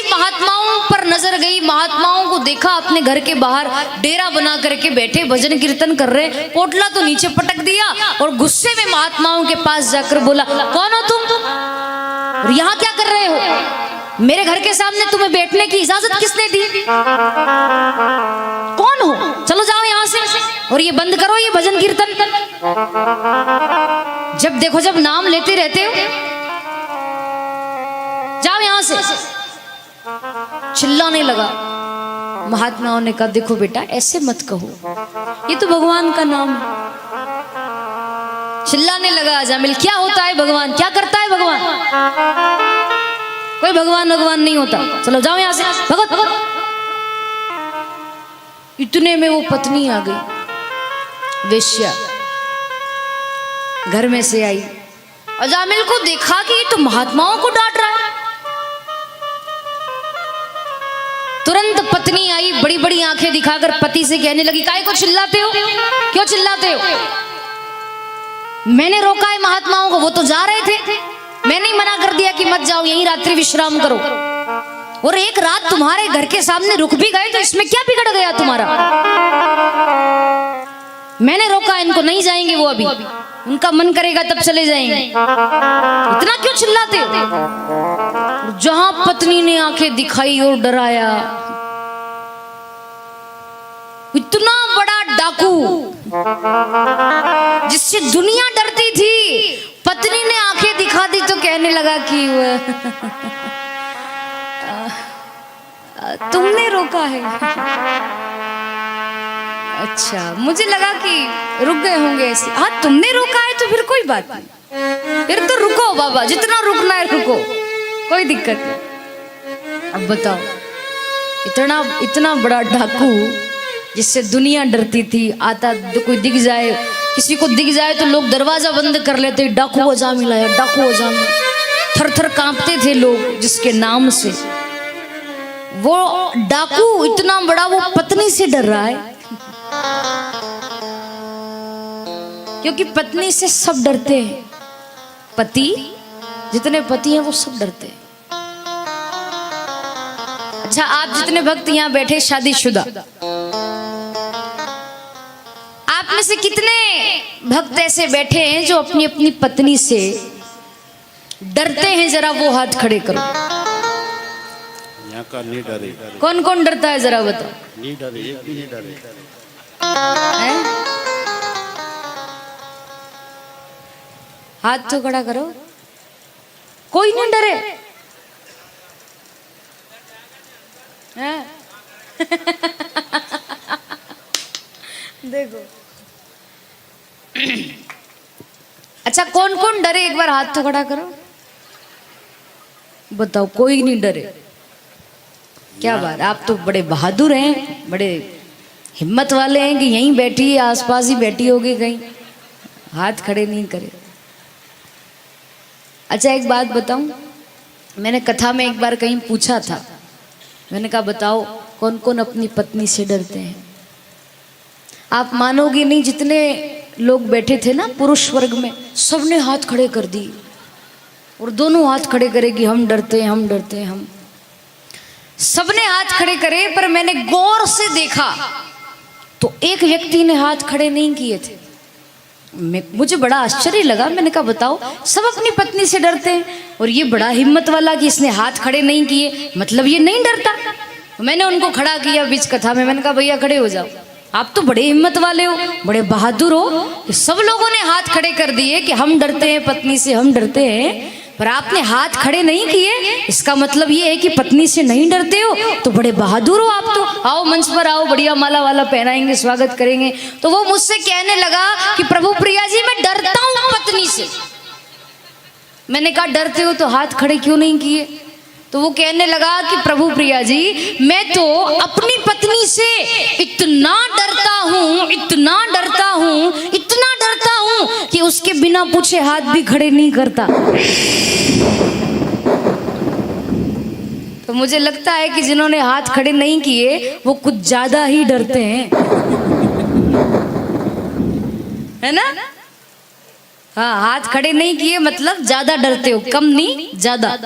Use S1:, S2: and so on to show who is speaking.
S1: महात्माओं पर नजर गई, महात्माओं को देखा अपने घर के बाहर डेरा बना करके बैठे भजन कीर्तन कर रहे, पोटला तो नीचे पटक दिया और गुस्से में महात्माओं के पास जाकर बोला, कौन हो तुम और यहाँ क्या कर रहे हो? मेरे घर के सामने तुम्हें बैठने की इजाजत किसने दी? कौन हो? चलो जाओ यहाँ से और ये बंद करो ये भजन कीर्तन। जब देखो जब नाम लेते रहते हो, जाओ यहाँ से। चिल्लाने लगा। महात्माओं ने कहा, देखो बेटा ऐसे मत कहो, ये तो भगवान का नाम है। चिल्लाने लगा अजामिल, क्या होता है भगवान, क्या करता है भगवान? कोई भगवान भगवान नहीं होता, चलो जाओ यहाँ से, भगत भगत। इतने में वो पत्नी आ गई, वेश्या घर में से आई। अजामिल को देखा कि ये तो महात्माओं को डांट रहा है। तुरंत पत्नी आई, बड़ी बड़ी आंखें दिखाकर पति से कहने लगी, काहे को चिल्लाते हो, क्यों चिल्लाते हो? मैंने रोका है महात्माओं को, वो तो जा रहे थे, मैंने ही मना कर दिया कि मत जाओ, यहीं रात्रि विश्राम करो। और एक रात तुम्हारे घर के सामने रुक भी गए तो इसमें क्या बिगड़ गया तुम्हारा? मैंने रोका इनको, नहीं जाएंगे वो, अभी उनका मन करेगा तब चले जाएंगे, इतना क्यों चिल्लाते हो? जहां पत्नी ने आंखें दिखाई और डराया, इतना बड़ा डाकू जिससे दुनिया डरती थी, पत्नी ने आंखें दिखा दी तो कहने लगा कि तुमने रोका है। अच्छा, मुझे लगा कि रुक गए होंगे ऐसे। हाँ, तुमने रोका है तो फिर कोई बात नहीं, फिर तो रुको बाबा, जितना रुकना है रुको, कोई दिक्कत नहीं। अब बताओ, इतना इतना बड़ा डाकू जिससे दुनिया डरती थी, आता कोई दिख जाए, किसी को दिख जाए तो लोग दरवाजा बंद कर लेते, डाकू अजामिल आया, डाकू अजामिल। थर थर कांपते थे लोग जिसके नाम से। वो डाकू इतना बड़ा, वो पत्नी से डर रहा है, क्योंकि पत्नी से सब डरते हैं। पति, जितने पति हैं वो सब डरते हैं। अच्छा, आप जितने भक्त यहाँ बैठे शादीशुदा, आप में से कितने भक्त ऐसे बैठे हैं जो अपनी अपनी पत्नी से डरते हैं? जरा वो हाथ खड़े करो।
S2: यहाँ का नहीं डरे।
S1: कौन कौन डरता है जरा बताओ?
S2: नहीं डरे, एक भी नहीं डरे।
S1: हाथ तो खड़ा करो, कोई नहीं डरे हैं? देखो। अच्छा, कौन कौन डरे एक बार हाथ तो खड़ा करो, बताओ। कोई नहीं डरे, क्या बात, आप तो बड़े बहादुर हैं, बड़े हिम्मत वाले हैं कि यहीं बैठी, आसपास ही बैठी होगी कहीं, हाथ खड़े नहीं करे। अच्छा, एक बात बताऊं, मैंने कथा में एक बार कहीं पूछा था, मैंने कहा बताओ कौन कौन अपनी पत्नी से डरते हैं? आप मानोगे नहीं, जितने लोग बैठे थे ना पुरुष वर्ग में, सबने हाथ खड़े कर दिए और दोनों हाथ खड़े करे कि हम डरते हैं, हम डरते हैं, हम। सबने हाथ खड़े करे, पर मैंने गौर से देखा तो एक व्यक्ति ने हाथ खड़े नहीं किए थे। मुझे बड़ा आश्चर्य लगा, मैंने कहा बताओ, सब अपनी पत्नी से डरते हैं और ये बड़ा हिम्मत वाला कि इसने हाथ खड़े नहीं किए, मतलब ये नहीं डरता। मैंने उनको खड़ा किया बीच कथा में, मैंने कहा भैया खड़े हो जाओ, आप तो बड़े हिम्मत वाले हो, बड़े बहादुर हो कि सब लोगों ने हाथ खड़े कर दिए कि हम डरते हैं पत्नी से, हम डरते हैं, पर आपने हाथ खड़े नहीं किए, इसका मतलब ये है कि पत्नी से नहीं डरते हो, तो बड़े बहादुर हो आप तो। आओ मंच पर आओ, बढ़िया माला वाला पहनाएंगे, स्वागत करेंगे। तो वो मुझसे कहने लगा कि प्रभु प्रिया जी, मैं डरता हूँ पत्नी से। मैंने कहा डरते हो तो हाथ खड़े क्यों नहीं किए? तो वो कहने लगा कि प्रभु प्रिया जी, मैं तो अपनी पत्नी से इतना डरता हूँ, इतना डरता हूँ, इतना डरता हूँ कि उसके बिना पूछे हाथ भी खड़े नहीं करता। तो मुझे लगता है कि जिन्होंने हाथ खड़े नहीं किए वो कुछ ज्यादा ही डरते हैं, है ना? हाँ, हाथ खड़े नहीं किए मतलब ज्यादा डरते हो, कम नहीं ज्यादा।